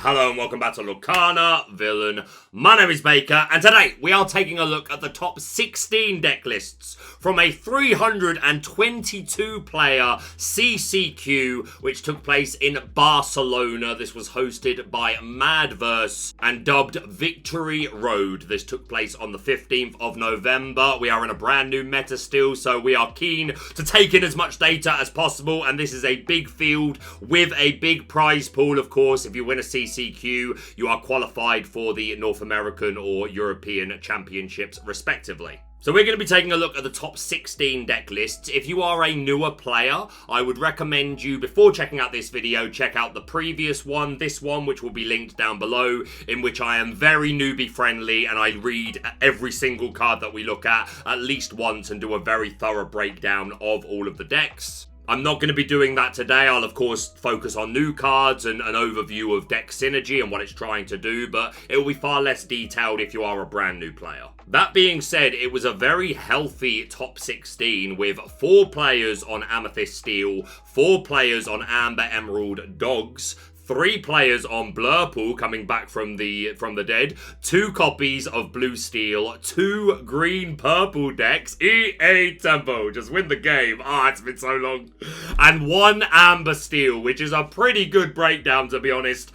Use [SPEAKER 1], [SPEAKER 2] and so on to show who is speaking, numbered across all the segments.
[SPEAKER 1] Hello and welcome back to Lorcana Villain. My name is Baker, and today we are taking a look at the top 16 deck lists from a 322 player CCQ, which took place in Barcelona. This was hosted by Madverse and dubbed Victory Road. This took place on the 15th of November. We are in a brand new meta still, so we are keen to take in as much data as possible, and this is a big field with a big prize pool. Of course, if you win a CCQ, you are qualified for the North American or European Championships, respectively. So we're going to be taking a look at the top 16 deck lists. If you are a newer player, I would recommend you, before checking out this video, check out the previous one, this one, which will be linked down below, in which I am very newbie friendly and I read every single card that we look at least once and do a very thorough breakdown of all of the decks. I'm not going to be doing that today. I'll, of course, focus on new cards and an overview of deck synergy and what it's trying to do, but it will be far less detailed if you are a brand new player. That being said, it was a very healthy top 16 with 4 players on Amethyst Steel, 4 players on Amber Emerald Dogs, 3 players on Blurple coming back from the dead, 2 copies of Blue Steel, 2 green purple decks, EA Tempo, just win the game, it's been so long, and 1 Amber Steel, which is a pretty good breakdown, to be honest.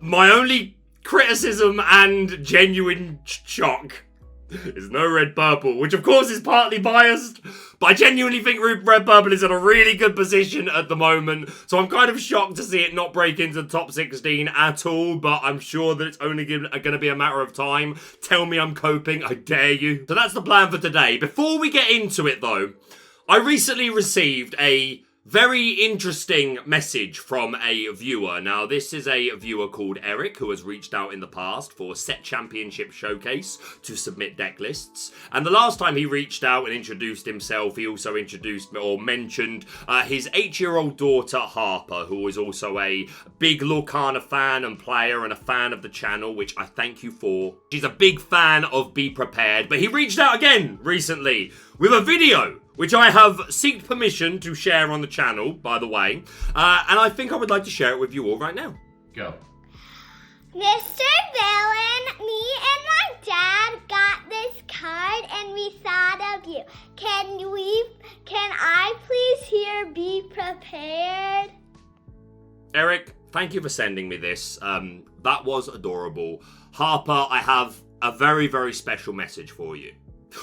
[SPEAKER 1] My only criticism and genuine shock is no red purple, which of course is partly biased, but I genuinely think red purple is in a really good position at the moment, so I'm kind of shocked to see it not break into the top 16 at all, but I'm sure that it's only going to be a matter of time. Tell me I'm coping, I dare you. So that's the plan for today. Before we get into it though, I recently received a very interesting message from a viewer. Now, this is a viewer called Eric, who has reached out in the past for Set Championship Showcase to submit deck lists. And the last time he reached out and introduced himself, he also introduced or mentioned his 8-year-old daughter, Harper, who is also a big Lorcana fan and player and a fan of the channel, which I thank you for. She's a big fan of Be Prepared, but he reached out again recently with a video, which I have sought permission to share on the channel, by the way. And I think I would like to share it with you all right now. Go.
[SPEAKER 2] Mr. Villain, me and my dad got this card and we thought of you. Can I please hear Be Prepared?
[SPEAKER 1] Eric, thank you for sending me this. That was adorable. Harper, I have a very, very special message for you.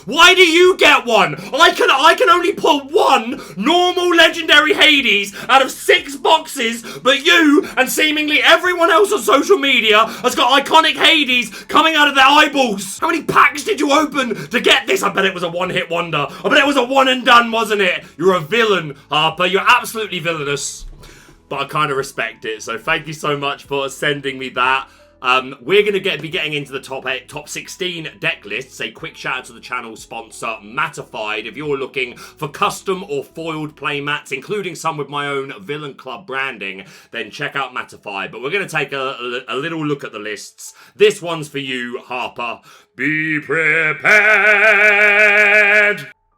[SPEAKER 1] Why do you get one? I can only pull 1 normal legendary Hades out of 6 boxes, but you and seemingly everyone else on social media has got iconic Hades coming out of their eyeballs. How many packs did you open to get this? I bet it was a one-hit wonder. I bet it was a one and done, wasn't it? You're a villain, Harper. You're absolutely villainous. But I kind of respect it, so thank you so much for sending me that. We're going to be getting into the top 16 deck lists. A quick shout out to the channel sponsor, Matified. If you're looking for custom or foiled playmats, including some with my own Villain Club branding, then check out Matified. But we're going to take a little look at the lists. This one's for you, Harper. Be prepared!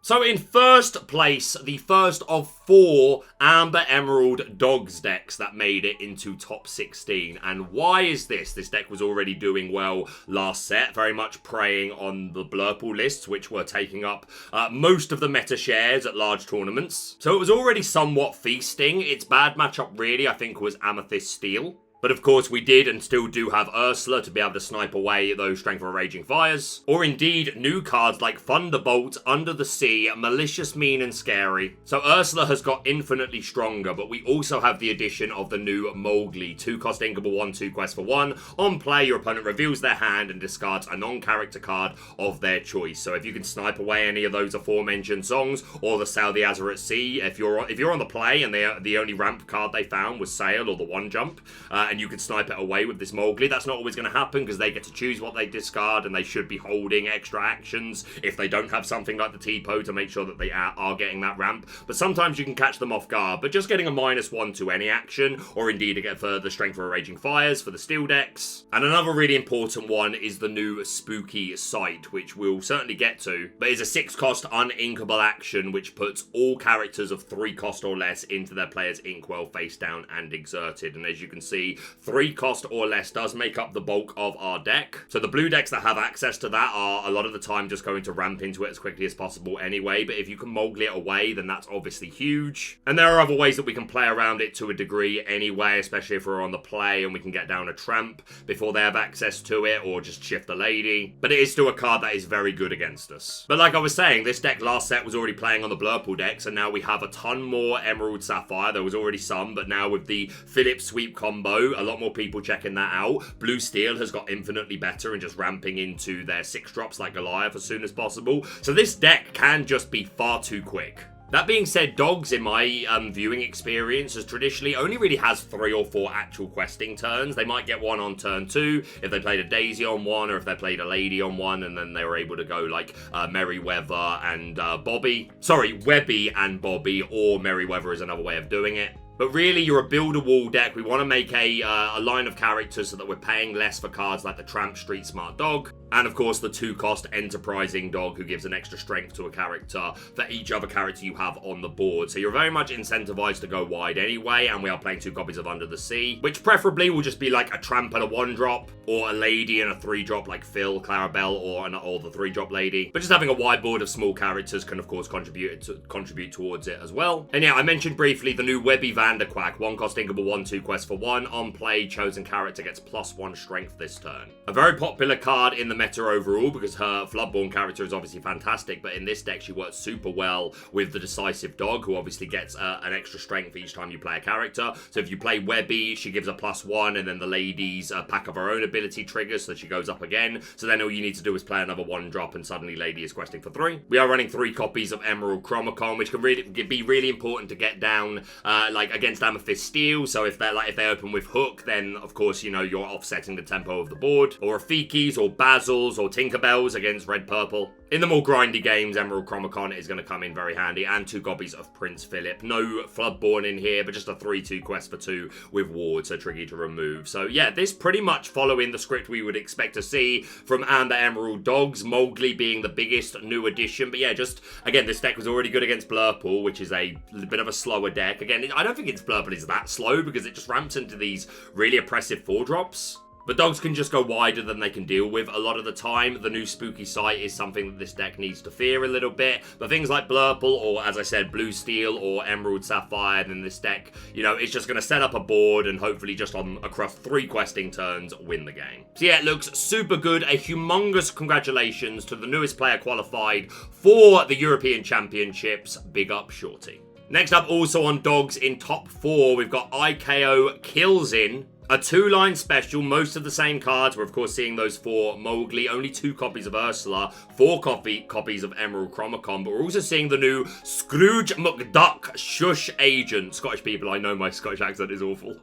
[SPEAKER 1] So in first place, the first of 4 Amber Emerald Dogs decks that made it into top 16. And why is this? This deck was already doing well last set, very much preying on the Blurple lists, which were taking up most of the meta shares at large tournaments. So it was already somewhat feasting. Its bad matchup really, I think, was Amethyst Steel. But of course we did and still do have Ursula to be able to snipe away those Strength of a Raging Fires. Or indeed new cards like Thunderbolt, Under the Sea, Malicious, Mean and Scary. So Ursula has got infinitely stronger, but we also have the addition of the new Mowgli. 2-cost Inkable 1/2 quest for 1. On play, your opponent reveals their hand and discards a non-character card of their choice. So if you can snipe away any of those aforementioned songs, or the Sail the Azure at Sea, if you're on the play and the only ramp card they found was Sail or the 1 jump, and and you can snipe it away with this Mowgli. That's not always going to happen because they get to choose what they discard, and they should be holding extra actions if they don't have something like the T-Po to make sure that they are getting that ramp. But sometimes you can catch them off guard, but just getting a -1 to any action, or indeed again for the Strength for Raging Fires for the steel decks. And another really important one is the new Spooky Sight, which we'll certainly get to, but is a 6-cost uninkable action which puts all characters of 3 cost or less into their player's inkwell face down and exerted. And as you can see, 3 cost or less does make up the bulk of our deck. So the blue decks that have access to that are a lot of the time just going to ramp into it as quickly as possible anyway, but if you can Mowgli it away, then that's obviously huge. And there are other ways that we can play around it to a degree anyway, especially if we're on the play and we can get down a tramp before they have access to it, or just shift the lady. But it is still a card that is very good against us. But like I was saying, this deck last set was already playing on the Blurple decks, and now we have a ton more Emerald Sapphire. There was already some, but now with the Philip Sweep combo, a lot more people checking that out. Blue Steel has got infinitely better and just ramping into their 6-drops like Goliath as soon as possible. So this deck can just be far too quick. That being said, Dogs, in my viewing experience, has traditionally only really has 3 or 4 actual questing turns. They might get one on turn 2 if they played a Daisy on one, or if they played a Lady on one, and then they were able to go like Merryweather and Bobby. Sorry, Webby and Bobby, or Merryweather is another way of doing it. But really, you're a build-a-wall deck. We want to make a line of characters so that we're paying less for cards like the Tramp Street Smart Dog, and of course the 2-cost Enterprising Dog, who gives an extra strength to a character for each other character you have on the board. So you're very much incentivized to go wide anyway, and we are playing 2 copies of Under the Sea, which preferably will just be like a Tramp and a 1-drop, or a Lady and a 3-drop like Phil, Clarabelle, or the 3-drop Lady. But just having a wide board of small characters can of course contribute towards it as well. And yeah, I mentioned briefly the new Webby Vanderquack, 1-cost inkable 1/2 quest for 1. On play, chosen character gets +1 strength this turn. A very popular card in the meta overall because her Floodborn character is obviously fantastic, but in this deck she works super well with the Decisive Dog, who obviously gets an extra strength each time you play a character. So if you play Webby, she gives a +1, and then the Lady's pack of her own ability triggers, so she goes up again. So then all you need to do is play another 1-drop, and suddenly Lady is questing for 3. We are running 3 copies of Emerald Chromacon, which can really be really important to get down like against Amethyst Steel. So if they open with Hook, then of course, you know, you're offsetting the tempo of the board. Or Rafikis, or Bazils, or Tinkerbells against Red Purple. In the more grindy games, Emerald Chromacon is going to come in very handy, and 2 copies of Prince Philip. No Floodborn in here, but just a 3/2 quest for 2 with Ward, so tricky to remove. So yeah, this pretty much following the script we would expect to see from Amber Emerald Dogs, Mowgli being the biggest new addition. But yeah, just again, this deck was already good against Blurple, which is a bit of a slower deck. Again, I don't think its Blurple is that slow because it just ramps into these really oppressive 4-drops. But Dogs can just go wider than they can deal with a lot of the time. The new Spooky Sight is something that this deck needs to fear a little bit. But things like Blurple, or as I said, Blue Steel, or Emerald Sapphire, then this deck, you know, it's just going to set up a board and hopefully just across 3 questing turns, win the game. So yeah, it looks super good. A humongous congratulations to the newest player qualified for the European Championships. Big up, Shorty. Next up, also on Dogs in top 4, we've got IKO Killsin. A 2-line special, most of the same cards. We're of course seeing those 4 Mowgli, only 2 copies of Ursula, 4 copies of Emerald Chromacon, but we're also seeing the new Scrooge McDuck Shush Agent. Scottish people, I know my Scottish accent is awful.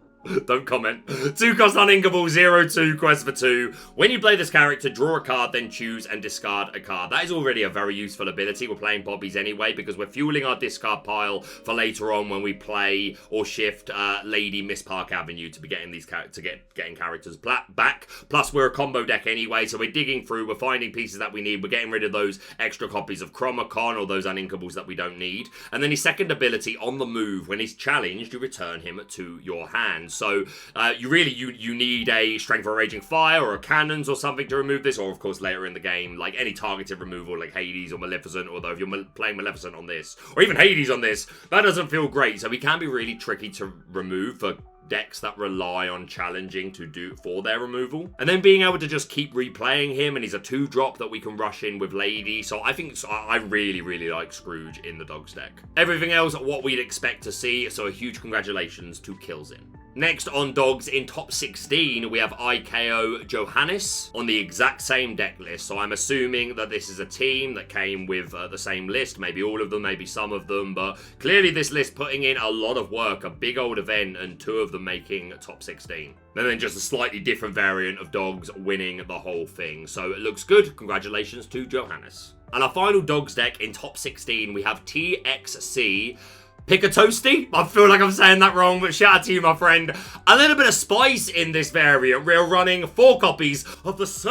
[SPEAKER 1] Don't comment. 2-cost uninkable, 0/2 quest for 2. When you play this character, draw a card, then choose and discard a card. That is already a very useful ability. We're playing Bobbies anyway because we're fueling our discard pile for later on when we play or shift Lady Miss Park Avenue to be getting these getting characters back. Plus, we're a combo deck anyway, so we're digging through, we're finding pieces that we need, we're getting rid of those extra copies of Chromacon or those uninkables that we don't need. And then his second ability, on the move, when he's challenged, you return him to your hand. So you need a Strength for Raging Fire or a Cannons or something to remove this, or of course later in the game, like any targeted removal like Hades or Maleficent, although if you're playing Maleficent on this, or even Hades on this, that doesn't feel great. So he can be really tricky to remove for decks that rely on challenging to do for their removal. And then being able to just keep replaying him, and he's a 2-drop that we can rush in with Lady. So I really like Scrooge in the Dogs deck. Everything else what we'd expect to see, so a huge congratulations to Killsin. Next on dogs in top 16, we have IKO Johannes on the exact same deck list. So I'm assuming that this is a team that came with the same list, maybe all of them, maybe some of them, but clearly this list putting in a lot of work, a big old event, and 2 of them making top 16. And then just a slightly different variant of dogs winning the whole thing. So it looks good. Congratulations to Johannes. And our final dogs deck in top 16, we have TXC Pickatoasty. I feel like I'm saying that wrong, but shout out to you, my friend. A little bit of spice in this variant. We're running 4 copies of the Circle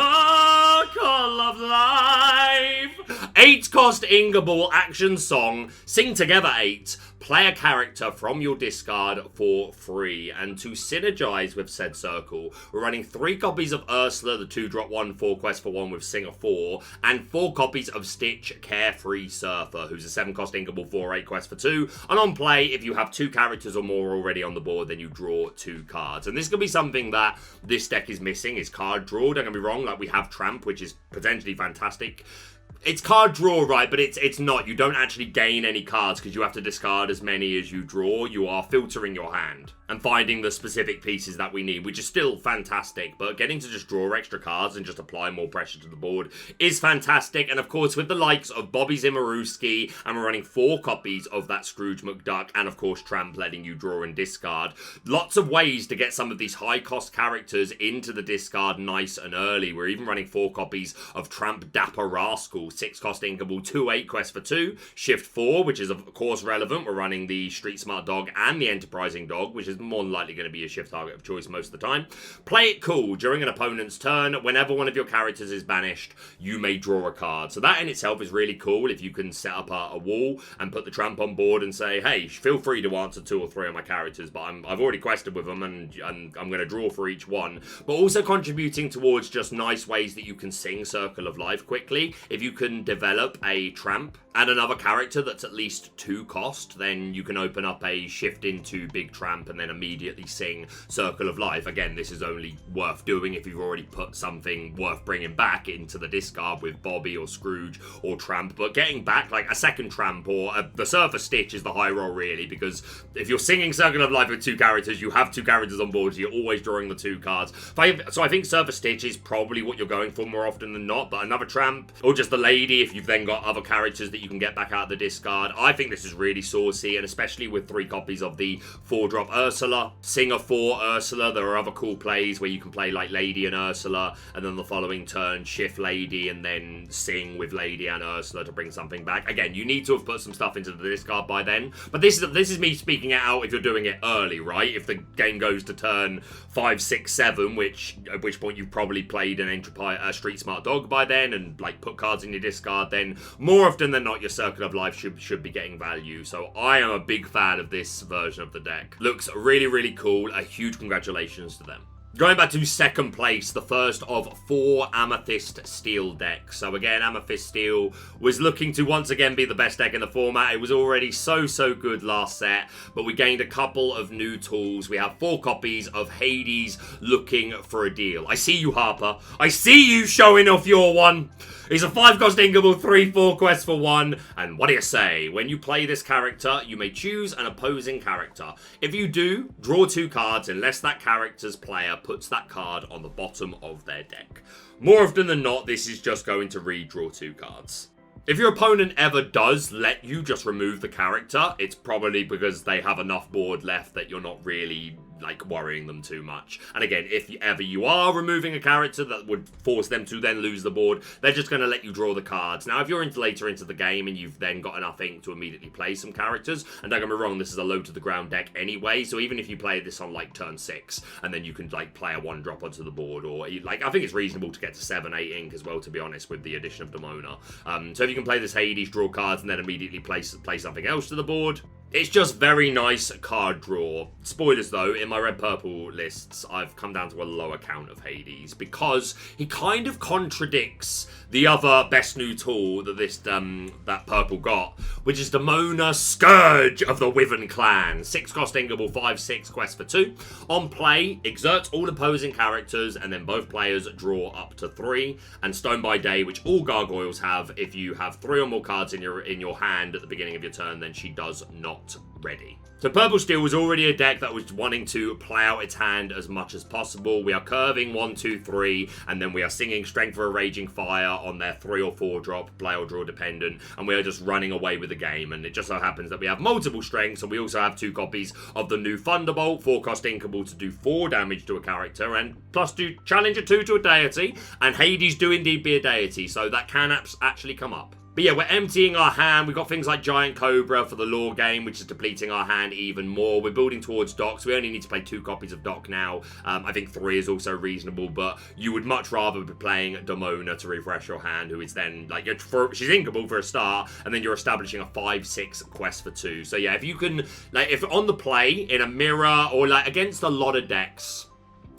[SPEAKER 1] of Life. 8 cost Ingable action song. Sing together 8. Play a character from your discard for free. And to synergize with said circle, we're running 3 copies of Ursula, the 2-drop 1, 4 quest for 1 with Singer 4, and 4 copies of Stitch, Carefree Surfer, who's a 7-cost Ingable 4/8 quest for 2. And on play, if you have 2 characters or more already on the board, then you draw 2 cards. And this could be something that this deck is missing, is card draw. Don't get me wrong, like we have Tramp, which is potentially fantastic. It's card draw, right, but it's not. You don't actually gain any cards because you have to discard as many as you draw. You are filtering your hand and finding the specific pieces that we need, which is still fantastic, but getting to just draw extra cards and just apply more pressure to the board is fantastic. And of course, with the likes of Bobby Zimmerowski, and we're running 4 copies of that Scrooge McDuck, and of course Tramp letting you draw and discard. Lots of ways to get some of these high-cost characters into the discard nice and early. We're even running 4 copies of Tramp Dapper Rascal, 6-cost Inkable, 2/8 quest for 2, Shift 4, which is of course relevant. We're running the Street Smart Dog and the Enterprising Dog, which is more than likely going to be a shift target of choice most of the time. Play it cool. During an opponent's turn, whenever one of your characters is banished, you may draw a card. So that in itself is really cool if you can set up a wall and put the Tramp on board and say, hey, feel free to answer 2 or 3 of my characters, but I've already quested with them and I'm going to draw for each one. But also contributing towards just nice ways that you can sing Circle of Life quickly. If you can develop a Tramp and another character that's at least 2 cost, then you can open up a shift into Big Tramp and then immediately sing Circle of Life. Again, this is only worth doing if you've already put something worth bringing back into the discard with Bobby or Scrooge or Tramp. But getting back like a second Tramp or the Surfer Stitch is the high roll really, because if you're singing Circle of Life with 2 characters, you have 2 characters on board, so you're always drawing the 2 cards. So I think Surfer Stitch is probably what you're going for more often than not, but another Tramp or just the lady if you've then got other characters that you can get back out of the discard. I think this is really saucy, and especially with 3 copies of the 4-drop Ursula, Singer 4 Ursula. There are other cool plays where you can play like Lady and Ursula, and then the following turn shift Lady and then sing with Lady and Ursula to bring something back. Again, you need to have put some stuff into the discard by then, but this is me speaking it out if you're doing it early, right? If the game goes to turn 5, 6, 7, at which point you've probably played an Street Smart Dog by then and like put cards in your discard, then more often than not your Circle of Life should be getting value. So I am a big fan of this version of the deck. Looks really, really cool. A huge congratulations to them. Going back to second place, the first of 4 Amethyst Steel decks. So again, Amethyst Steel was looking to once again be the best deck in the format. It was already so good last set, but we gained a couple of new tools. We have 4 copies of Hades Looking for a Deal. I see you, Harper. I see you showing off your one. He's a 5-cost Ingable, 3/4 quest for 1. And what do you say? When you play this character, you may choose an opposing character. If you do, draw 2 cards unless that character's player puts that card on the bottom of their deck. More often than not, this is just going to redraw 2 cards. If your opponent ever does let you just remove the character, it's probably because they have enough board left that you're not really like worrying them too much. And again, if ever you are removing a character that would force them to then lose the board, they're just going to let you draw the cards. Now, if you're later into the game and you've then got enough ink to immediately play some characters, and don't get me wrong, this is a low to the ground deck anyway, so even if you play this on like turn 6, and then you can like play a 1-drop onto the board, or like I think it's reasonable to get to 7, 8 ink as well, to be honest, with the addition of Demona. So if you can play this Hades, draw cards, and then immediately play something else to the board, it's just very nice card draw. Spoilers though, in my red-purple lists, I've come down to a lower count of Hades because he kind of contradicts the other best new tool that that purple got, which is Demona, Scourge of the Wyvern Clan. 6-cost Ingable, 5/6 quest for 2. On play, exerts all opposing characters, and then both players draw up to 3. And Stone by Day, which all gargoyles have. If you have 3 or more cards in your hand at the beginning of your turn, then she does not ready. So Purple Steel was already a deck that was wanting to play out its hand as much as possible. We are curving 1, 2, 3, and then we are singing Strength for a Raging Fire on their 3 or 4 drop, play or draw dependent, and we are just running away with the game. And it just so happens that we have multiple strengths, and we also have 2 copies of the new Thunderbolt, 4-cost Inkable to do 4 damage to a character, and +2 Challenger 2 to a deity, and Hades do indeed be a deity, so that can actually come up. But yeah, we're emptying our hand. We've got things like Giant Cobra for the lore game, which is depleting our hand even more. We're building towards Doc, so we only need to play 2 copies of Doc now. I think 3 is also reasonable, but you would much rather be playing Demona to refresh your hand, who is then, like, she's inkable for a start, and then you're establishing a 5/6 quest for 2. So yeah, if you can, like, if on the play, in a mirror, or like against a lot of decks,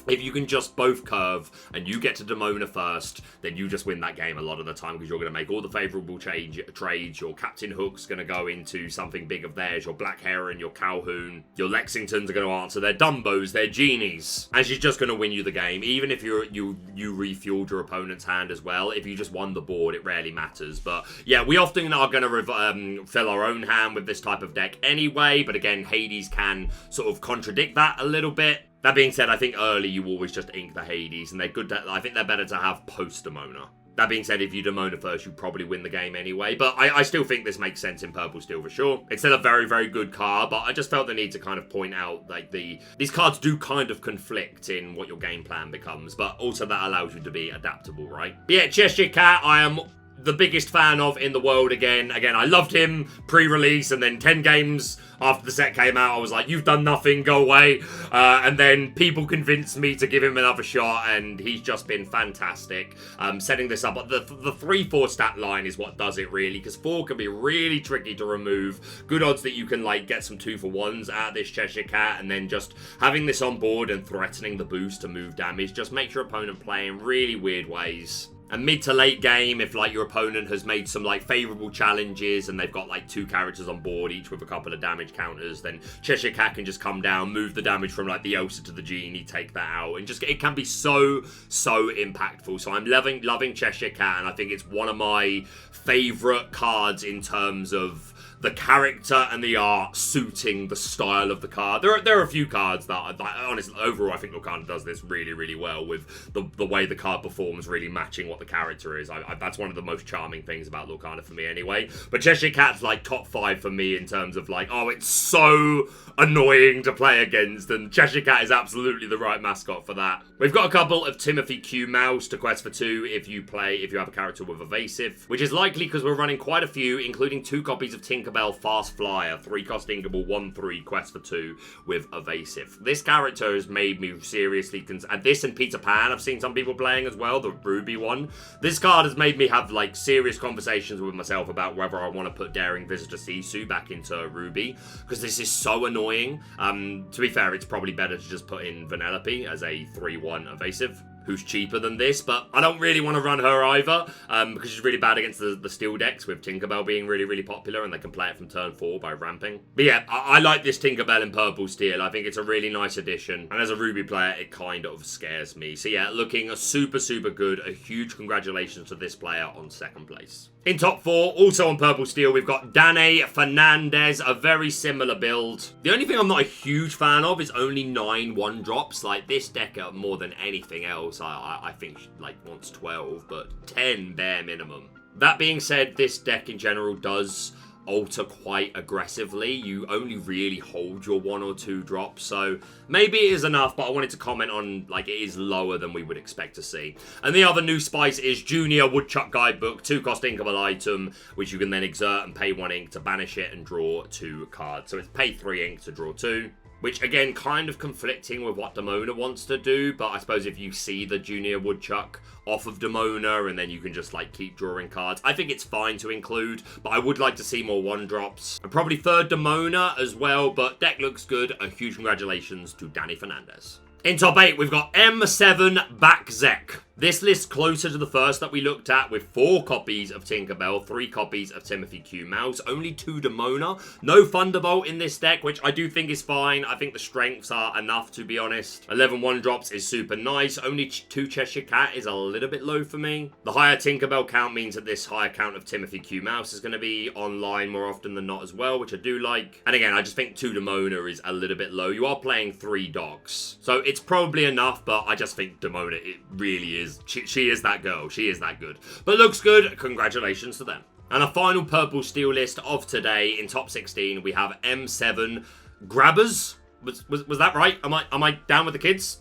[SPEAKER 1] if you can just both curve and you get to Demona first, then you just win that game a lot of the time because you're going to make all the favourable trades. Your Captain Hook's going to go into something big of theirs. Your Black Heron, your Calhoun, your Lexingtons are going to answer their Dumbos, their Genies. And she's just going to win you the game. Even if you refueled your opponent's hand as well, if you just won the board, it rarely matters. But yeah, we often are going to fill our own hand with this type of deck anyway. But again, Hades can sort of contradict that a little bit. That being said, I think early you always just ink the Hades, and they're good. I think they're better to have post-Demona. That being said, if you Demona first, you probably win the game anyway. But I still think this makes sense in Purple Steel for sure. It's still a very, very good card, but I just felt the need to kind of point out, like, these cards do kind of conflict in what your game plan becomes, but also that allows you to be adaptable, right? But yeah, Cheshire Cat, I am the biggest fan of in the world again. I loved him pre-release, and then 10 games after the set came out, I was like, you've done nothing, go away. And then people convinced me to give him another shot, and he's just been fantastic. Setting this up, the 3-4 stat line is what does it really, because 4 can be really tricky to remove. Good odds that you can, like, get some 2-for-1s out of this Cheshire Cat, and then just having this on board and threatening the boost to move damage just makes your opponent play in really weird ways. And mid to late game, if like your opponent has made some like favourable challenges and they've got like 2 characters on board, each with a couple of damage counters, then Cheshire Cat can just come down, move the damage from like the Elsa to the Genie, take that out, and just it can be so impactful. So I'm loving Cheshire Cat, and I think it's one of my favourite cards in terms of the character and the art suiting the style of the card. There are a few cards that, honestly, overall, I think Lorcana does this really, really well with the way the card performs really matching what the character is. That's one of the most charming things about Lorcana for me anyway. But Cheshire Cat's like top 5 for me in terms of like, oh, it's so annoying to play against, and Cheshire Cat is absolutely the right mascot for that. We've got a couple of Timothy Q Mouse to quest for 2 if you have a character with Evasive, which is likely because we're running quite a few, including 2 copies of Tinkerbell Fast Flyer, 3-cost Inkable, 1/3 quest for 2 with Evasive. This character has made me seriously and this and Peter Pan I've seen some people playing as well, the Ruby one. This card has made me have like serious conversations with myself about whether I want to put Daring Visitor Sisu back into Ruby, because this is so annoying. To be fair, it's probably better to just put in Vanellope as a 3/1 Evasive, who's cheaper than this, but I don't really want to run her either, because she's really bad against the steel decks, with Tinkerbell being really, really popular, and they can play it from turn 4 by ramping. But yeah, I like this Tinkerbell in Purple Steel. I think it's a really nice addition, and as a Ruby player, it kind of scares me. So yeah, looking a super good. A huge congratulations to this player on 2nd place. In top 4, also on Purple Steel, we've got Dane Fernandez, a very similar build. The only thing I'm not a huge fan of is only 9 1-drops. Like, this deck, more than anything else, I think like wants 12, but 10 bare minimum. That being said, this deck in general does alter quite aggressively. You only really hold your 1 or 2 drops, so maybe it is enough, but I wanted to comment on, like, it is lower than we would expect to see. And the other new spice is Junior Woodchuck Guidebook, 2-cost inkable item, which you can then exert and pay 1 ink to banish it and draw 2 cards. So it's pay 3 ink to draw 2. Which, again, kind of conflicting with what Demona wants to do, but I suppose if you see the Junior Woodchuck off of Demona, and then you can just, like, keep drawing cards, I think it's fine to include, but I would like to see more 1-drops. And probably 3rd Demona as well, but deck looks good. A huge congratulations to Danny Fernandez. In top 8, we've got M7 Bakzek. This list closer to the first that we looked at, with 4 copies of Tinkerbell, 3 copies of Timothy Q. Mouse, only 2 Demona, no Thunderbolt in this deck, which I do think is fine. I think the strengths are enough, to be honest. 11 1-drops is super nice. Only 2 Cheshire Cat is a little bit low for me. The higher Tinkerbell count means that this higher count of Timothy Q. Mouse is going to be online more often than not as well, which I do like. And again, I just think 2 Demona is a little bit low. You are playing 3 dogs, so it's probably enough, but I just think Demona, it really is. She is that girl. She is that good. But looks good. Congratulations to them. And a final purple steel list of today. In top 16, we have M7 Grabbers. Was that right? Am I down with the kids?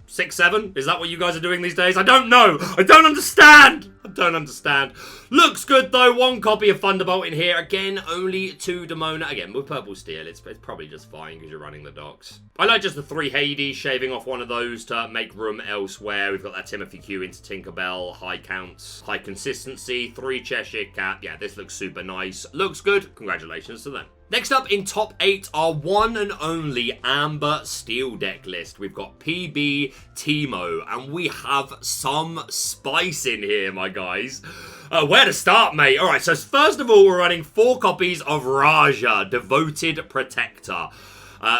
[SPEAKER 1] 6, 7? Is that what you guys are doing these days? I don't know. I don't understand. I don't understand. Looks good, though. 1 copy of Thunderbolt in here. Again, only 2 Demona. Again, with purple steel, it's probably just fine because you're running the docks. I like just the 3 Hades, shaving off one of those to make room elsewhere. We've got that Timothy Q into Tinkerbell. High counts, high consistency. 3 Cheshire Cat. Yeah, this looks super nice. Looks good. Congratulations to them. Next up in top 8, our one and only Amber Steel deck list. We've got PB Teemo, and we have some spice in here, my guys. Where to start, mate? Alright, so first of all, we're running 4 copies of Raja, Devoted Protector.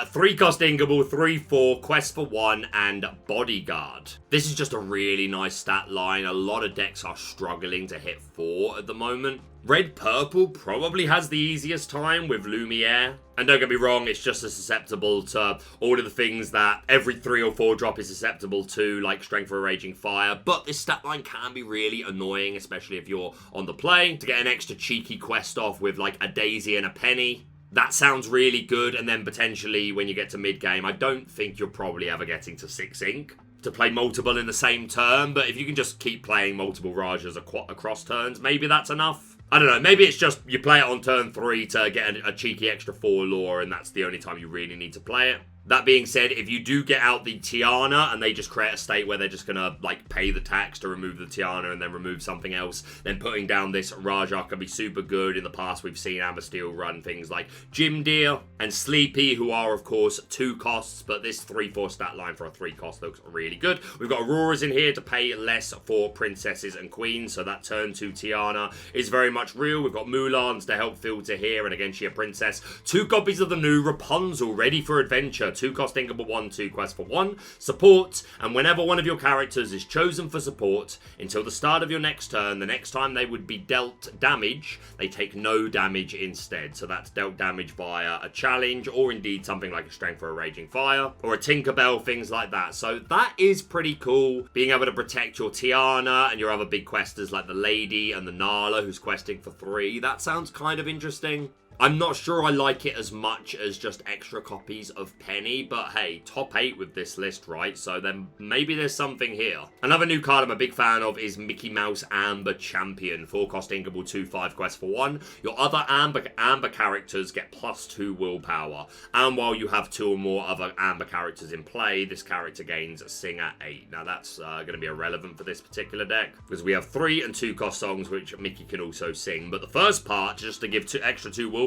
[SPEAKER 1] 3 cost Ingable, 3/4, Quest for 1, and Bodyguard. This is just a really nice stat line. A lot of decks are struggling to hit 4 at the moment. Red-purple probably has the easiest time with Lumiere. And don't get me wrong, it's just as susceptible to all of the things that every 3 or 4 drop is susceptible to, like Strength for a Raging Fire. But this stat line can be really annoying, especially if you're on the play. To get an extra cheeky quest off with like a Daisy and a Penny, that sounds really good. And then potentially when you get to mid-game, I don't think you're probably ever getting to 6 ink to play multiple in the same turn. But if you can just keep playing multiple Rajas across turns, maybe that's enough. I don't know, maybe it's just you play it on turn 3 to get a cheeky extra 4 lore, and that's the only time you really need to play it. That being said, if you do get out the Tiana and they just create a state where they're just going to like pay the tax to remove the Tiana and then remove something else, then putting down this Raja can be super good. In the past, we've seen Amber Steel run things like Jim Deer and Sleepy, who are, of course, 2 costs, but this 3/4 stat line for a 3 cost looks really good. We've got Auroras in here to pay less for princesses and queens, so that turn 2 Tiana is very much real. We've got Mulans to help filter here, and again, she a princess. 2 copies of the new Rapunzel, ready for adventure. 2 cost Ingable, 1/2, Quest for 1, support, and whenever one of your characters is chosen for support until the start of your next turn, the next time they would be dealt damage, they take no damage instead. So that's dealt damage via a challenge, or indeed something like a Strength for a Raging Fire, or a Tinkerbell, things like that. So that is pretty cool, being able to protect your Tiana and your other big questers like the Lady and the Nala, who's questing for 3. That sounds kind of interesting. I'm not sure I like it as much as just extra copies of Penny, but hey, top 8 with this list, right? So then maybe there's something here. Another new card I'm a big fan of is Mickey Mouse Amber Champion. 4 cost Ingable, 2/5, Quest for 1. Your other Amber characters get +2 willpower. And while you have 2 or more other Amber characters in play, this character gains Sing at 8. Now that's going to be irrelevant for this particular deck, because we have 3 and 2 cost songs, which Mickey can also sing. But the first part, just to give extra 2 willpower,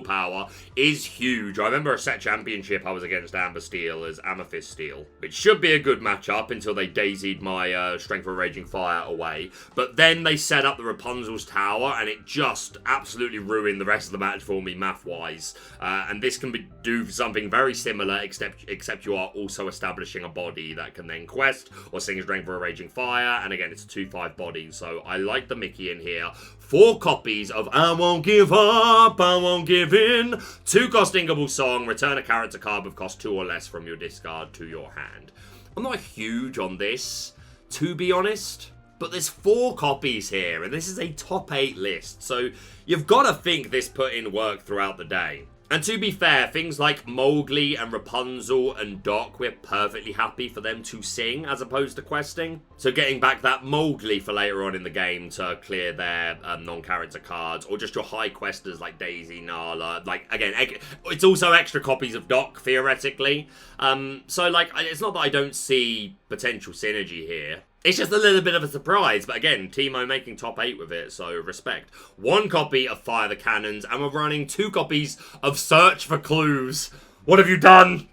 [SPEAKER 1] is huge. I remember a set championship I was against Amber Steel as Amethyst Steel, which should be a good matchup until they daisied my Strength for a Raging Fire away. But then they set up the Rapunzel's Tower, and it just absolutely ruined the rest of the match for me math-wise. And this can do something very similar, except you are also establishing a body that can then quest or sing Strength for a Raging Fire. And again, it's a 2/5 body, so I like the Mickey in here. 4 copies of I Won't Give Up, I Won't Give In. 2 cost Ingable Song. Return a character card with cost 2 or less from your discard to your hand. I'm not huge on this, to be honest, but there's 4 copies here, and this is a top 8 list, so you've got to think this put in work throughout the day. And to be fair, things like Mowgli and Rapunzel and Doc, we're perfectly happy for them to sing as opposed to questing. So getting back that Mowgli for later on in the game to clear their non-character cards, or just your high questers like Daisy, Nala, like, again, it's also extra copies of Doc, theoretically. So, like, it's not that I don't see potential synergy here. It's just a little bit of a surprise, but again, Teemo making top 8 with it, so respect. 1 copy of Fire the Cannons, and we're running 2 copies of Search for Clues. What have you done?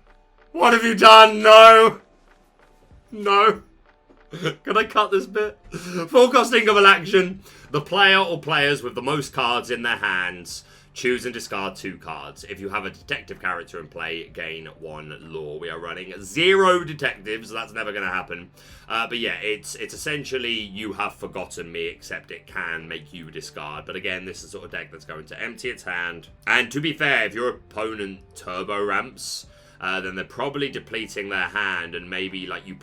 [SPEAKER 1] What have you done? No! No! Can I cut this bit? 4-cost incomable action. The player or players with the most cards in their hands choose and discard 2 cards. If you have a detective character in play, gain 1 lore. We are running 0 detectives, so that's never going to happen. But yeah, it's essentially you have forgotten me, except it can make you discard. But again, this is the sort of deck that's going to empty its hand. And to be fair, if your opponent turbo ramps, then they're probably depleting their hand, and maybe like you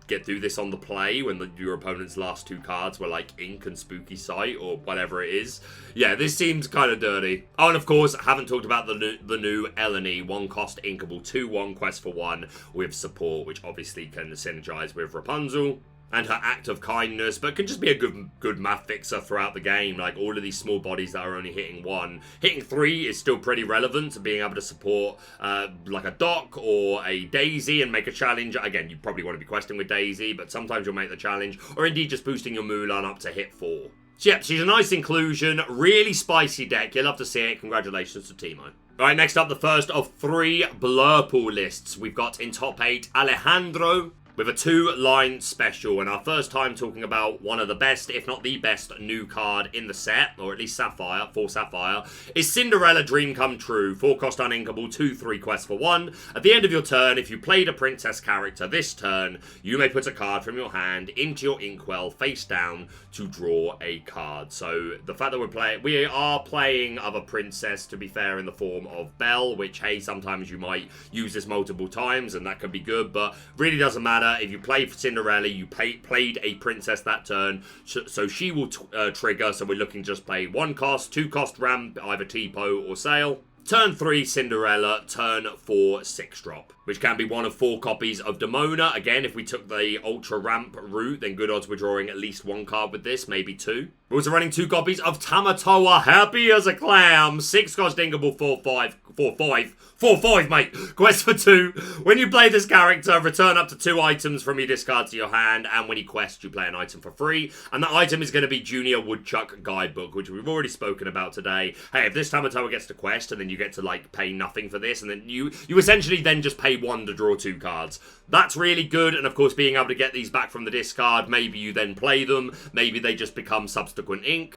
[SPEAKER 1] get through this on the play when your opponent's last 2 cards were like Ink and Spooky Sight or whatever it is. Yeah, this seems kind of dirty. Oh, and of course, I haven't talked about the new Eleni, 1-cost inkable 2/1 quest for 1 with support, which obviously can synergize with Rapunzel and her act of kindness, but can just be a good math fixer throughout the game. Like, all of these small bodies that are only hitting 1. Hitting 3 is still pretty relevant to being able to support, like a Doc or a Daisy and make a challenge. Again, you probably want to be questing with Daisy, but sometimes you'll make the challenge, or indeed just boosting your Mulan up to hit 4. So, yep, she's a nice inclusion. Really spicy deck. You'll love to see it. Congratulations to Timo. Alright, next up, the first of 3 Blurple lists. We've got in top 8, Alejandro, with a 2-line special, and our first time talking about one of the best, if not the best, new card in the set, or at least Sapphire, for Sapphire, is Cinderella Dream Come True. 4-cost uninkable, 2/3 quest for 1. At the end of your turn, if you played a princess character this turn, you may put a card from your hand into your inkwell face down to draw a card. So the fact that we are playing other princess, to be fair, in the form of Belle, which, hey, sometimes you might use this multiple times, and that could be good, but really doesn't matter. If you play for Cinderella, you played a princess that turn, so she will trigger. So we're looking to just play 1-cost, 2-cost ramp, either Tipo or Sail. Turn 3, Cinderella. Turn 4, 6-drop, which can be one of 4 copies of Demona. Again, if we took the Ultra Ramp route, then good odds we're drawing at least 1 card with this, maybe 2. We're also running 2 copies of Tamatoa, happy as a clam. 6-cost inkable, 4/5, mate. Quest for 2. When you play this character, return up to 2 items from your discard to your hand, and when you quest, you play an item for free. And that item is going to be Junior Woodchuck Guidebook, which we've already spoken about today. Hey, if this Tamatoa gets to quest, and then you get to, like, pay nothing for this, and then you essentially then just pay 1 to draw 2 cards. That's really good, and of course, being able to get these back from the discard, maybe you then play them, maybe they just become subsequent ink.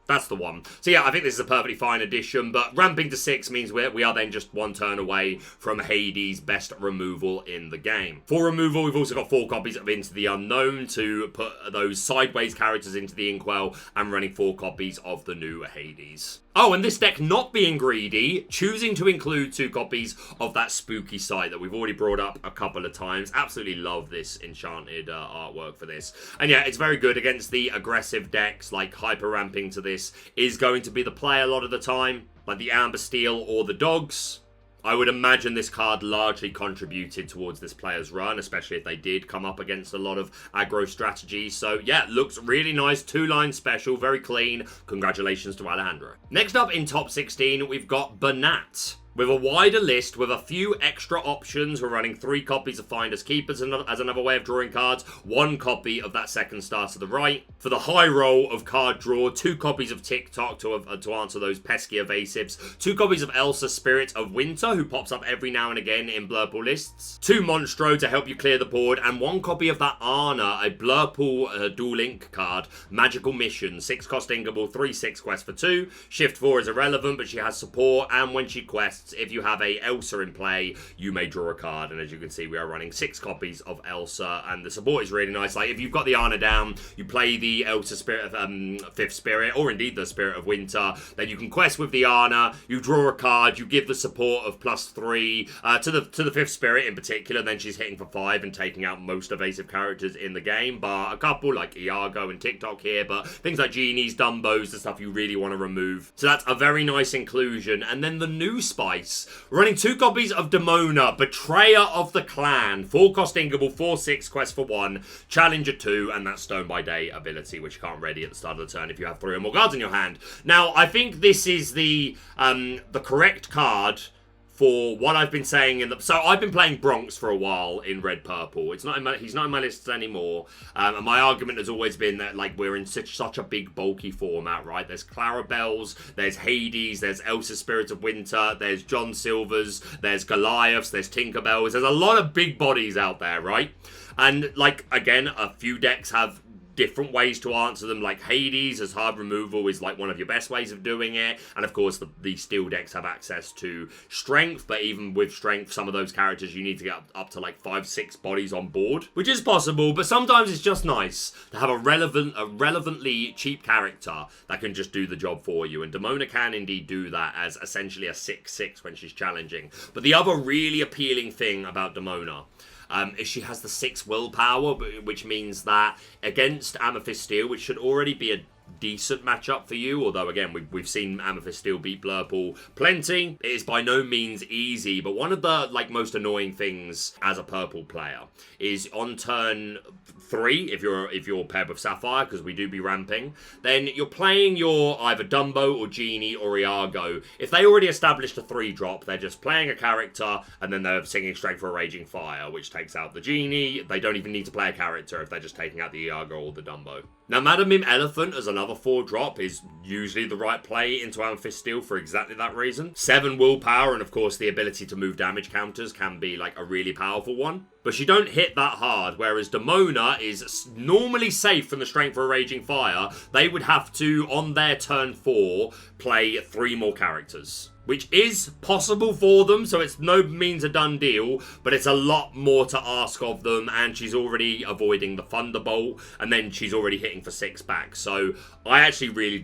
[SPEAKER 1] That's the one. So yeah, I think this is a perfectly fine addition, but ramping to 6 means we are then just 1 turn away from Hades' best removal in the game. For removal, we've also got 4 copies of Into the Unknown to put those sideways characters into the inkwell, and running 4 copies of the new Hades. Oh, and this deck not being greedy, choosing to include 2 copies of that Spooky Sight that we've already brought up a couple of times. Absolutely love this enchanted artwork for this. And yeah, it's very good against the aggressive decks, like hyper ramping to this is going to be the play a lot of the time, like the Amber Steel or the Dogs. I would imagine this card largely contributed towards this player's run, especially if they did come up against a lot of aggro strategies. So yeah, looks really nice. 2-line special, very clean. Congratulations to Alejandro. Next up in top 16, we've got Banat. With a wider list, with a few extra options, we're running 3 copies of Finders Keepers as another way of drawing cards, 1 copy of that second star to the right. For the high roll of card draw, 2 copies of TikTok to answer those pesky evasives, 2 copies of Elsa, Spirit of Winter, who pops up every now and again in Blurple lists, 2 Monstro to help you clear the board, and 1 copy of that Arna, a Blurple Dual Link card, Magical Mission, 6-cost inkable, 3/6 quest for 2. Shift 4 is irrelevant, but she has support, and when she quests, if you have a Elsa in play, you may draw a card. And as you can see, we are running 6 copies of Elsa, and the support is really nice. Like, if you've got the Arna down, you play the Elsa Spirit of 5th Spirit, or indeed the Spirit of Winter, then you can quest with the Arna, you draw a card, you give the support of +3 to the 5th Spirit in particular, then she's hitting for 5 and taking out most evasive characters in the game, bar a couple like Iago and TikTok here, but things like Genies, Dumbos, the stuff you really want to remove. So that's a very nice inclusion. And then the new spice, running 2 copies of Demona, Betrayer of the Clan, 4-cost inkable, 4/6 quest for 1, Challenger 2, and that Stone by Day ability, which you can't ready at the start of the turn if you have 3 or more cards in your hand. Now, I think this is the correct card for what I've been saying so I've been playing Bronx for a while in red purple. He's not in my lists anymore. And my argument has always been that like we're in such a big bulky format, right? There's Clarabelle's, there's Hades, there's Elsa's Spirit of Winter, there's John Silver's, there's Goliath's, there's Tinkerbell's. There's a lot of big bodies out there, right? And like again, a few decks have different ways to answer them, like Hades as hard removal is like one of your best ways of doing it, and of course the steel decks have access to strength, but even with strength, some of those characters you need to get up to like 5-6 bodies on board, which is possible, but sometimes it's just nice to have a relevantly cheap character that can just do the job for you, and Demona can indeed do that as essentially a 6/6 when she's challenging. But the other really appealing thing about Demona is she has the 6 willpower, which means that against Amethyst Steel, which should already be a decent matchup for you, although again we've seen Amethyst Steel beat Blurple plenty. It is by no means easy, but one of the like most annoying things as a purple player is on turn 3, if you're paired with Sapphire, because we do be ramping, then you're playing your either Dumbo or Genie or Iago. If they already established a 3-drop, they're just playing a character and then they're singing Strength for a Raging Fire, which takes out the Genie. They don't even need to play a character if they're just taking out the Iago or the Dumbo. Now, Madam Mim Elephant as another 4-drop is usually the right play into Amethyst Steel for exactly that reason. 7 willpower and of course the ability to move damage counters can be like a really powerful one. But she don't hit that hard, whereas Demona is normally safe from the Strength for a Raging Fire. They would have to, on their turn 4, play 3 more characters, which is possible for them, so it's no means a done deal, but it's a lot more to ask of them, and she's already avoiding the Thunderbolt, and then she's already hitting for 6 back. So I actually really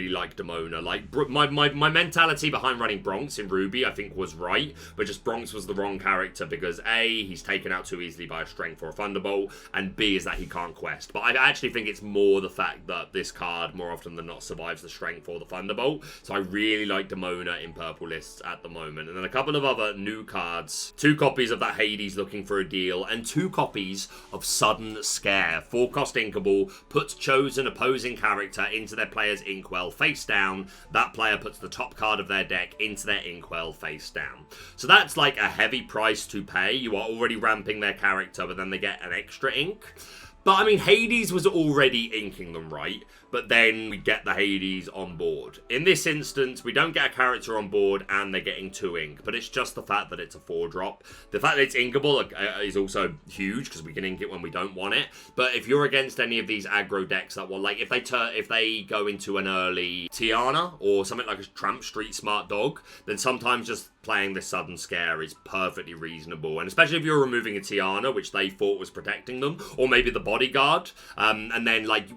[SPEAKER 1] like Demona. Like, my mentality behind running Bronx in Ruby, I think, was right, but just Bronx was the wrong character because A, he's taken out too easily by a Strength or a Thunderbolt, and B, is that he can't quest. But I actually think it's more the fact that this card, more often than not, survives the Strength or the Thunderbolt. So I really like Demona in purple lists at the moment. And then a couple of other new cards. 2 copies of that Hades looking for a deal, and 2 copies of Sudden Scare. 4-cost inkable, puts chosen opposing character into their player's inkwell face down. That player puts the top card of their deck into their inkwell face down. So that's like a heavy price to pay. You are already ramping their character, but then they get an extra ink. But, I mean, Hades was already inking them, right? But then we get the Hades on board. In this instance, we don't get a character on board and they're getting 2 ink. But it's just the fact that it's a 4-drop. The fact that it's inkable is also huge because we can ink it when we don't want it. But if you're against any of these aggro decks that will, like, if they go into an early Tiana or something like a Tramp Street Smart Dog, then sometimes just playing this Sudden Scare is perfectly reasonable. And especially if you're removing a Tiana, which they thought was protecting them, or maybe the Bodyguard. And then, like,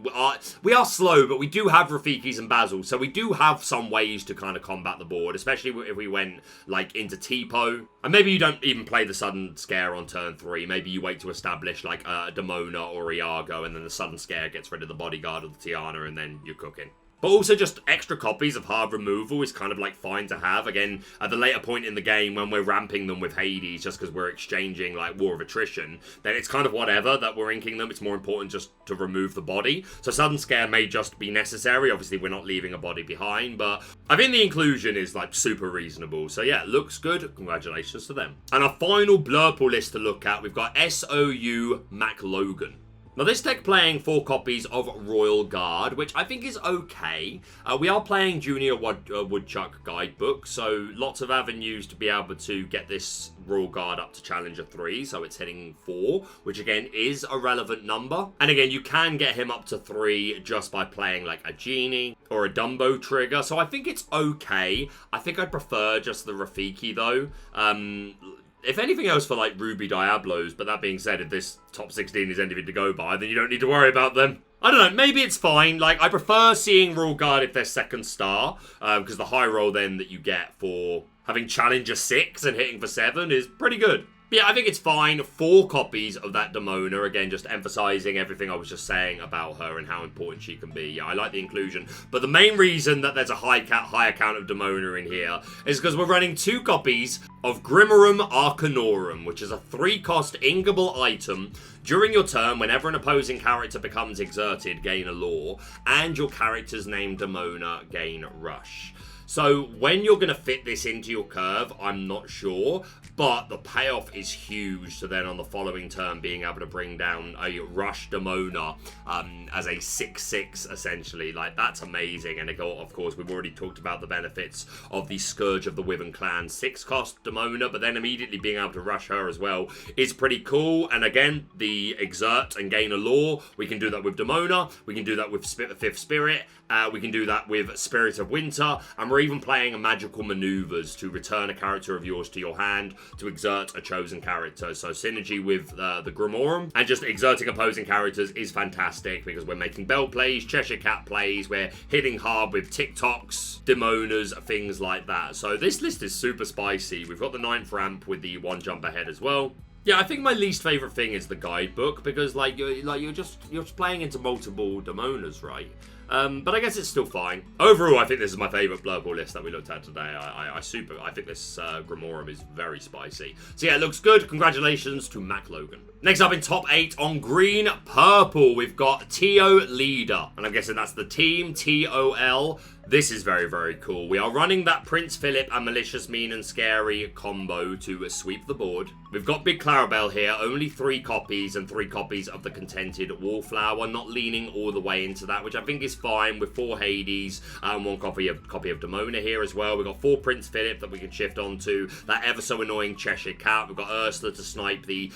[SPEAKER 1] we are slow, but we do have Rafikis and Basil, so we do have some ways to kind of combat the board, especially if we went, like, into Tipo. And maybe you don't even play the Sudden Scare on turn 3. Maybe you wait to establish, like, Demona or Iago, and then the Sudden Scare gets rid of the Bodyguard or the Tiana, and then you're cooking. But also just extra copies of hard removal is kind of like fine to have. Again, at the later point in the game when we're ramping them with Hades just because we're exchanging like War of Attrition, then it's kind of whatever that we're inking them. It's more important just to remove the body. So Sudden Scare may just be necessary. Obviously, we're not leaving a body behind, but I think the inclusion is like super reasonable. So yeah, looks good. Congratulations to them. And our final Blurple list to look at, we've got SOU MacLogan. Now, this deck playing 4 copies of Royal Guard, which I think is okay. We are playing Junior Woodchuck Guidebook, so lots of avenues to be able to get this Royal Guard up to Challenger 3, so it's hitting 4, which again is a relevant number. And again, you can get him up to 3 just by playing like a Genie or a Dumbo trigger, so I think it's okay. I think I'd prefer just the Rafiki though. If anything else for like Ruby Diablos, but that being said, if this top 16 is anything to go by, then you don't need to worry about them. I don't know, maybe it's fine. Like, I prefer seeing Royal Guard if they're 2nd star, because the high roll then that you get for having Challenger 6 and hitting for 7 is pretty good. But yeah, I think it's fine. 4 copies of that Demona. Again, just emphasizing everything I was just saying about her and how important she can be. Yeah, I like the inclusion. But the main reason that there's a high count of Demona in here is because we're running 2 copies of Grimorum Arcanorum, which is a 3-cost inkable item. During your turn, whenever an opposing character becomes exerted, gain a law, and your character's name Demona, gain Rush. So when you're going to fit this into your curve, I'm not sure, but the payoff is huge. So then on the following turn, being able to bring down a Rush Demona as a 6/6, essentially, like, that's amazing. And of course, we've already talked about the benefits of the Scourge of the Wyvern Clan 6-cost Demona, but then immediately being able to rush her as well is pretty cool. And again, the Exert and gain a lore, we can do that with Demona, we can do that with Fifth Spirit, we can do that with Spirit of Winter, and we're even playing Magical Maneuvers to return a character of yours to your hand to exert a chosen character. So synergy with the Grimorum, and just exerting opposing characters is fantastic because we're making Bell plays, Cheshire Cat plays, we're hitting hard with TikToks, Demonas, things like that. So this list is super spicy. We've got the 9th ramp with the 1 jump ahead as well. Yeah, I think my least favorite thing is the guidebook because you're just playing into multiple Demonas, right? But I guess it's still fine. Overall, I think this is my favorite Blurple list that we looked at today. I think this Grimorum is very spicy. So yeah, it looks good. Congratulations to Mac Logan. Next up in top 8 on green purple, we've got TO Leader. And I'm guessing that's the team, TOL. This is very, very cool. We are running that Prince Philip and Malicious, Mean and Scary combo to sweep the board. We've got Big Clarabelle here, only 3 copies and 3 copies of the Contented Wallflower, not leaning all the way into that, which I think is fine with 4 Hades and 1 copy of Demona here as well. We've got 4 Prince Philip that we can shift onto, that ever so annoying Cheshire Cat. We've got Ursula to snipe the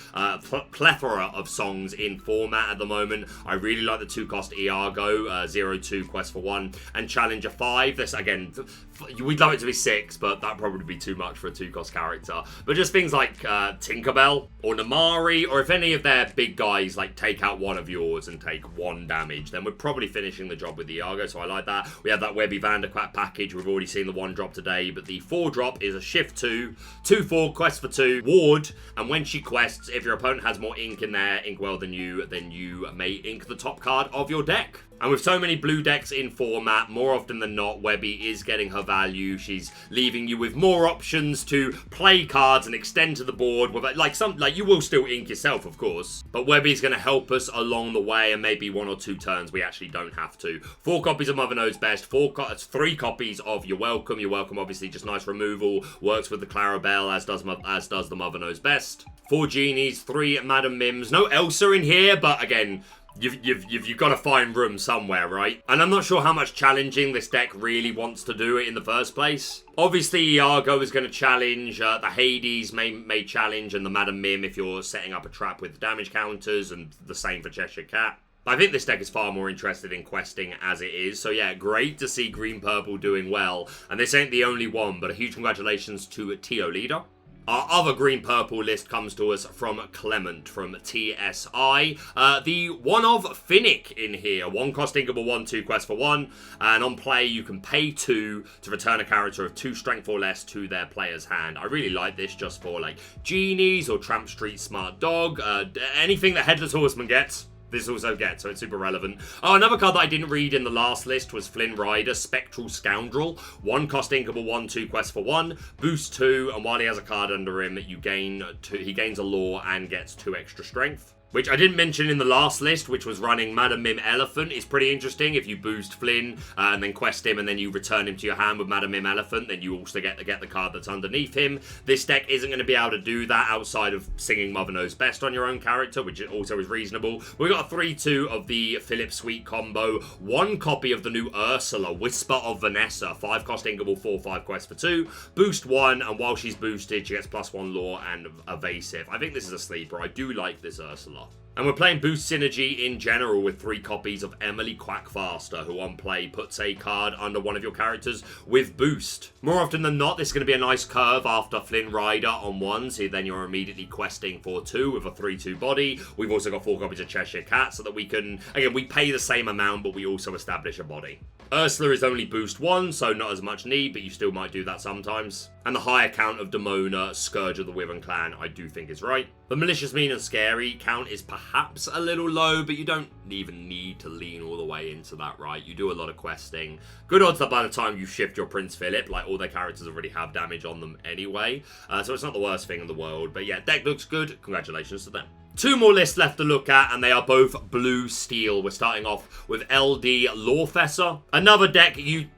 [SPEAKER 1] plethora of songs in format at the moment. I really like the 2-cost Iago, 0-2 Quest for 1, and Challenger 5. This, again, we'd love it to be 6, but that'd probably be too much for a 2-cost character. But just things like Tinkerbell or Namari, or if any of their big guys like take out one of yours and take 1 damage, then we're probably finishing the job with the Iago, so I like that. We have that Webby Vanderquack package. We've already seen the 1 drop today, but the 4 drop is a Shift 2, 2/4, Quest for 2, Ward, and when she quests, if your opponent has more ink in their inkwell than you, then you may ink the top card of your deck. And with so many blue decks in format, more often than not, Webby is getting her value. She's leaving you with more options to play cards and extend to the board. With like you will still ink yourself, of course, but Webby's going to help us along the way, and maybe 1 or 2 turns we actually don't have to. 4 copies of Mother Knows Best, 3 copies of You're Welcome. You're Welcome, obviously, just nice removal. Works with the Clarabelle, as does the Mother Knows Best. 4 Genies, 3 Madam Mims. No Elsa in here, but again, You've got to find room somewhere, right? And I'm not sure how much challenging this deck really wants to do it in the first place. Obviously, Iago is going to challenge, the Hades may challenge, and the Madam Mim if you're setting up a trap with damage counters, and the same for Cheshire Cat. I think this deck is far more interested in questing as it is. So yeah, great to see green-purple doing well. And this ain't the only one, but a huge congratulations to TO Leader. Our other green-purple list comes to us from Clement from TSI. The one of Finnick in here. 1-cost inkable 1/2 Quest for 1. And on play, you can pay 2 to return a character of 2 strength or less to their player's hand. I really like this just for like Genies or Tramp Street Smart Dog. Anything that Headless Horseman gets, this also gets, so it's super relevant. Oh, another card that I didn't read in the last list was Flynn Rider, Spectral Scoundrel. 1-cost inkable 1/2 Quest for 1, boost 2, and while he has a card under him, he gains a lore and gets 2 extra strength. Which I didn't mention in the last list, which was running Madam Mim Elephant. It's pretty interesting. If you boost Flynn and then quest him and then you return him to your hand with Madam Mim Elephant, then you also get the card that's underneath him. This deck isn't going to be able to do that outside of singing Mother Knows Best on your own character, which also is reasonable. We got a 3/2 of the Philip Sweet combo. 1 copy of the new Ursula, Whisper of Vanessa. 5-cost inkable 4/5 Quest for 2. Boost 1, and while she's boosted, she gets +1 lore and evasive. I think this is a sleeper. I do like this Ursula. And we're playing boost synergy in general with 3 copies of Emily Quackfaster, who on play puts a card under one of your characters with boost. More often than not, this is going to be a nice curve after Flynn Rider on 1, so then you're immediately questing for 2 with a 3/2 body. We've also got 4 copies of Cheshire Cat, so that we can, again, we pay the same amount, but we also establish a body. Ursula is only boost 1, so not as much need, but you still might do that sometimes. And the higher count of Demona, Scourge of the Wyvern Clan, I do think is right. The Malicious, Mean and Scary count is perhaps a little low, but you don't even need to lean all the way into that, right? You do a lot of questing. Good odds that by the time you shift your Prince Philip, like, all their characters already have damage on them anyway. So it's not the worst thing in the world. But yeah, deck looks good. Congratulations to them. 2 more lists left to look at, and they are both blue steel. We're starting off with LD Lawfessor. Another deck you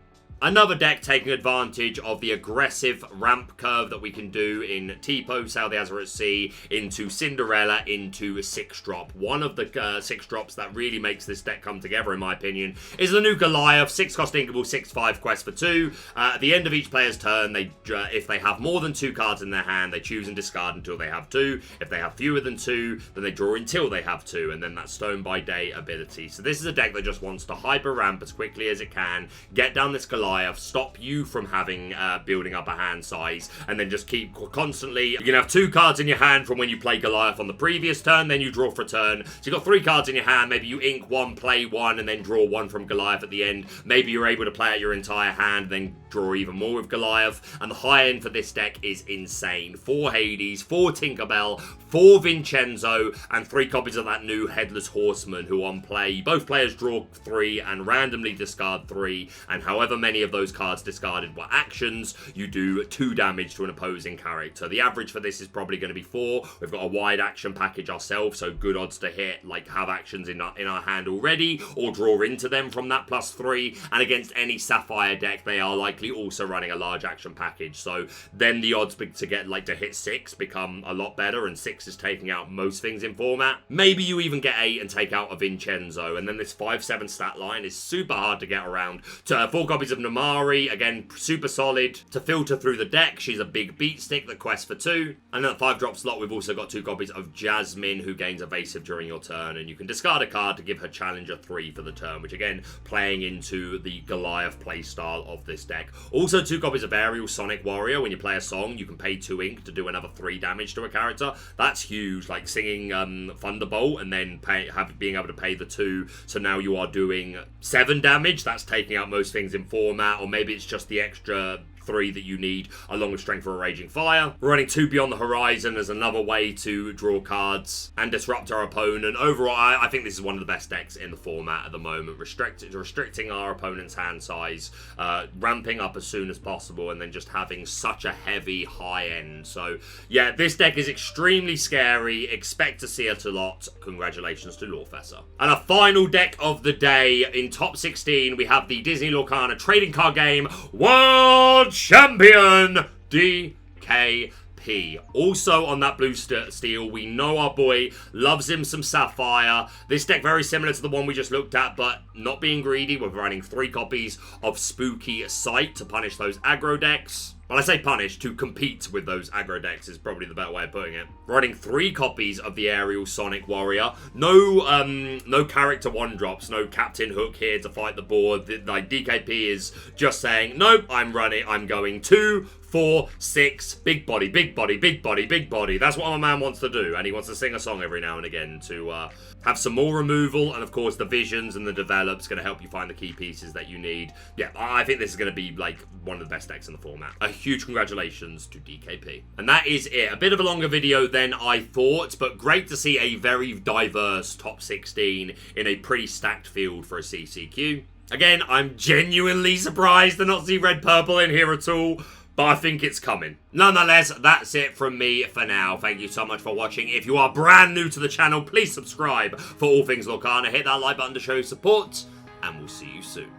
[SPEAKER 1] Another deck taking advantage of the aggressive ramp curve that we can do in Tipo, Sail the Azure at Sea, into Cinderella, into 6-drop. One of the 6 drops that really makes this deck come together, in my opinion, is the new Goliath, 6-cost inkable, 6/5 quest for 2. At the end of each player's turn, if they have more than 2 cards in their hand, they choose and discard until they have 2. If they have fewer than 2, then they draw until they have 2, and then that Stone by Day ability. So this is a deck that just wants to hyper ramp as quickly as it can, get down this Goliath, stop you from having building up a hand size, and then just keep constantly. You can have 2 cards in your hand from when you play Goliath on the previous turn, then you draw for a turn. So you've got 3 cards in your hand, maybe you ink 1, play 1, and then draw 1 from Goliath at the end. Maybe you're able to play out your entire hand, then draw even more with Goliath. And the high end for this deck is insane. 4 Hades, 4 Tinkerbell, 4 Vincenzo, and 3 copies of that new Headless Horseman, who on play, both players draw 3 and randomly discard 3, and however many of those cards discarded were actions, you do 2 damage to an opposing character. The average for this is probably going to be 4. We've got a wide action package ourselves, so good odds to hit, like have actions in our hand already, or draw into them from that +3, and against any Sapphire deck, they are likely also running a large action package, so then the odds to get to hit 6 become a lot better, and 6 is taking out most things in format. Maybe you even get 8 and take out a Vincenzo, and then this 5/7 stat line is super hard to get around. 4 copies of Namari, again, super solid to filter through the deck. She's a big beat stick that quests for 2. And then at 5-drop slot, we've also got 2 copies of Jasmine, who gains evasive during your turn, and you can discard a card to give her challenger 3 for the turn, which again, playing into the Goliath playstyle of this deck. Also 2 copies of Aerial Sonic Warrior. When you play a song, you can pay 2 ink to do another 3 damage to a character. That's huge, like singing Thunderbolt and then being able to pay the 2, so now you are doing 7 damage. That's taking out most things in format, or maybe it's just the extra 3 that you need, along with Strength for a Raging Fire. We're running 2 Beyond the Horizon as another way to draw cards and disrupt our opponent. Overall, I think this is one of the best decks in the format at the moment. Restricting our opponent's hand size, ramping up as soon as possible, and then just having such a heavy high end. So yeah, this deck is extremely scary. Expect to see it a lot. Congratulations to Lorfessor. And a final deck of the day in top 16, we have the Disney Lorcana trading card game World Champion DKP. Also on that blue steel, we know our boy loves him some Sapphire. This deck very similar to the one we just looked at, but not being greedy. We're running 3 copies of Spooky Sight to punish those aggro decks. Well, I say punish, to compete with those aggro decks is probably the better way of putting it. Running 3 copies of the Aerial Sonic Warrior. No character 1-drops, no Captain Hook here to fight the board. Like, DKP is just saying, nope, I'm going 2, 4, 6, big body, big body, big body, big body. That's what my man wants to do, and he wants to sing a song every now and again to have some more removal, and of course the visions and the develop's going to help you find the key pieces that you need. Yeah, I think this is going to be like one of the best decks in the format. A huge congratulations to DKP. And that is it. A bit of a longer video than I thought, but great to see a very diverse top 16 in a pretty stacked field for a CCQ. Again, I'm genuinely surprised to not see red purple in here at all, but I think it's coming. Nonetheless, that's it from me for now. Thank you so much for watching. If you are brand new to the channel, please subscribe for all things Lorcana. Hit that like button to show your support, and we'll see you soon.